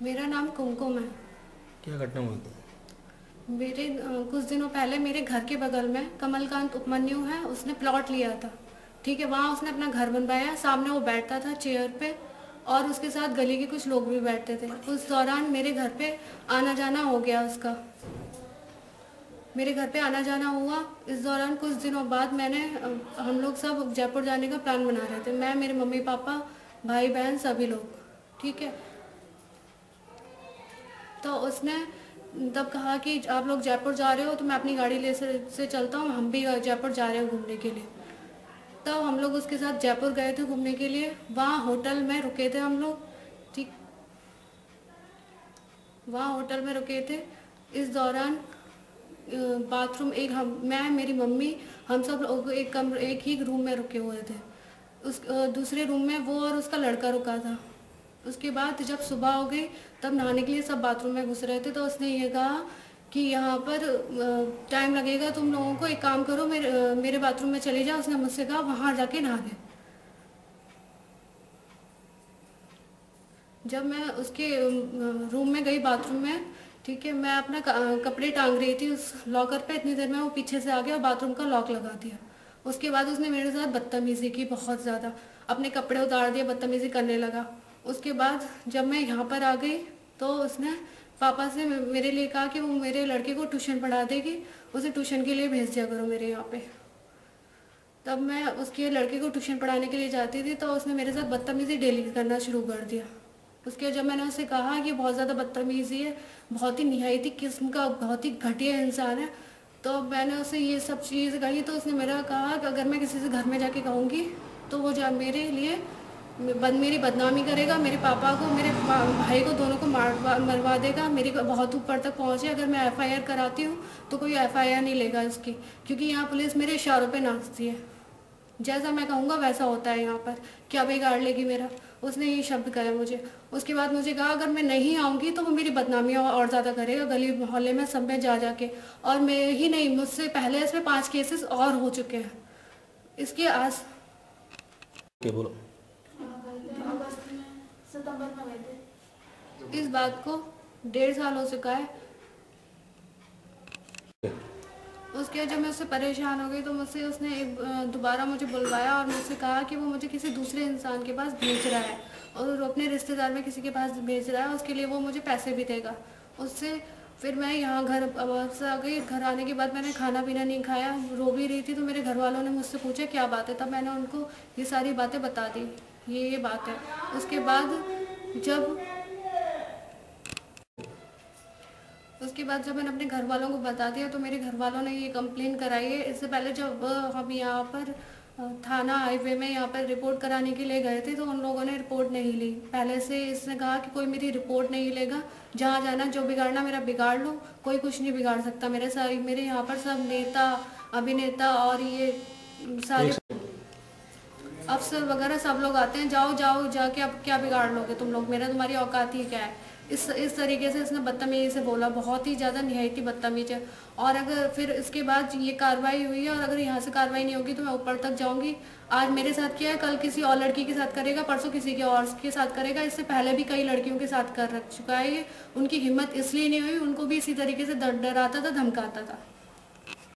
मेरा नाम कुमकुम है। क्या घटना हुई थी? मेरे कुछ दिनों पहले मेरे घर के बगल में कमलकांत उपमन्यु है, उसने प्लॉट लिया था। ठीक है, वहाँ उसने अपना घर बनवाया। सामने वो बैठता था चेयर पे और उसके साथ गली के कुछ लोग भी बैठते थे। उस दौरान मेरे घर पे आना जाना हो गया उसका। मेरे घर पे आना जाना हुआ। इस दौरान कुछ दिनों बाद हम लोग सब जयपुर जाने का प्लान बना रहे थे, मैं, मेरे मम्मी पापा, भाई बहन सभी लोग। ठीक है, तो उसने तब कहा कि आप लोग जयपुर जा रहे हो तो मैं अपनी गाड़ी से चलता हूँ, हम भी जयपुर जा रहे हैं घूमने के लिए। तो हम लोग उसके साथ जयपुर गए थे घूमने के लिए। वहाँ होटल में रुके थे हम लोग। ठीक, वहाँ होटल में रुके थे। इस दौरान बाथरूम, मैं, मेरी मम्मी, हम सब लोग एक ही रूम में रुके हुए थे। दूसरे रूम में वो और उसका लड़का रुका था। उसके बाद जब सुबह हो गई तब नहाने के लिए सब बाथरूम में घुस रहे थे, तो उसने ये कहा कि यहाँ पर टाइम लगेगा, तुम लोगों को एक काम करो, मेरे बाथरूम में चले जाओ। उसने मुझसे कहा वहाँ जाके नहा ले। जब मैं उसके रूम में गई बाथरूम में, ठीक है, मैं अपना कपड़े टांग रही थी उस लॉकर पे, इतनी देर में वो पीछे से आ गया और बाथरूम का लॉक लगा दिया। उसके बाद उसने मेरे साथ बदतमीजी की, बहुत ज़्यादा अपने कपड़े उतार दिए, बदतमीजी करने लगा। उसके बाद जब मैं यहाँ पर आ गई तो उसने पापा से मेरे लिए कहा कि वो मेरे लड़के को ट्यूशन पढ़ा देगी, उसे ट्यूशन के लिए भेज दिया करो मेरे यहाँ पे। तब मैं उसके लड़के को ट्यूशन पढ़ाने के लिए जाती थी तो उसने मेरे साथ बदतमीजी डेली करना शुरू कर दिया। उसके जब मैंने उससे कहा कि बहुत ज़्यादा बदतमीजी है, बहुत ही निहायती किस्म का, बहुत ही घटिया इंसान है, तो मैंने उससे ये सब चीज़ कही। तो उसने मेरा कहा कि अगर मैं किसी से घर में जाके कहूँगी तो वो मेरे लिए मेरी बदनामी करेगा, मेरे पापा को, मेरे भाई को, दोनों को मरवा देगा, मेरी बहुत ऊपर तक पहुँचे। अगर मैं एफआईआर कराती हूँ तो कोई एफआईआर नहीं लेगा इसकी, क्योंकि यहाँ पुलिस मेरे इशारों पे नाचती है। जैसा मैं कहूँगा वैसा होता है यहाँ पर, क्या बिगाड़ लेगी मेरा। उसने ये शब्द कहा मुझे। उसके बाद मुझे कहा अगर मैं नहीं आऊँगी तो वो मेरी बदनामी और ज़्यादा करेगा गली मोहल्ले में सब में जा जाके। और मैं ही नहीं, मुझसे पहले इसमें 5 केसेस और हो चुके हैं। इसके आस क्या बोलो? अगस्त में, सितंबर में गए थे। इस बात को 1.5 साल हो चुका है। उसके बाद जब मैं उससे परेशान हो गई तो मुझसे उसने दोबारा मुझे बुलवाया और मुझसे कहा कि वो मुझे किसी दूसरे इंसान के पास भेज रहा है और अपने रिश्तेदार में किसी के पास भेज रहा है, उसके लिए वो मुझे पैसे भी देगा उससे। फिर मैं यहाँ घर से आ गई। घर आने के बाद मैंने खाना पीना नहीं खाया, रो भी रही थी। तो मेरे घर वालों ने मुझसे पूछा क्या बात है, तब मैंने उनको ये सारी बातें बता दी, ये बात है। उसके बाद जब मैंने अपने घर वालों को बता दिया तो मेरे घर वालों ने ये कंप्लेन कराई है। इससे पहले जब हम यहाँ पर थाना हाईवे में यहाँ पर रिपोर्ट कराने के लिए गए थे तो उन लोगों ने रिपोर्ट नहीं ली। पहले से इसने कहा कि कोई मेरी रिपोर्ट नहीं लेगा, जहाँ जाना जो बिगाड़ना मेरा बिगाड़ लो, कोई कुछ नहीं बिगाड़ सकता मेरे यहाँ पर सब नेता, अभिनेता और ये सारे अफसर वगैरह सब लोग आते हैं। जाओ जाओ जाके अब क्या बिगाड़ लोगे तुम लोग, तुम्हारी औकात ही क्या है। इस तरीके से इसने बदतमीजी से बोला, बहुत ही ज़्यादा निहायती बदतमीज है। और अगर फिर इसके बाद ये कार्रवाई हुई है और अगर यहाँ से कार्रवाई नहीं होगी तो मैं ऊपर तक जाऊँगी। आज मेरे साथ किया है, कल किसी और लड़की के साथ करेगा, परसों किसी के और के साथ करेगा। इससे पहले भी कई लड़कियों के साथ कर रख चुका है ये। उनकी हिम्मत इसलिए नहीं हुई, उनको भी इसी तरीके से डराता था, धमकाता था।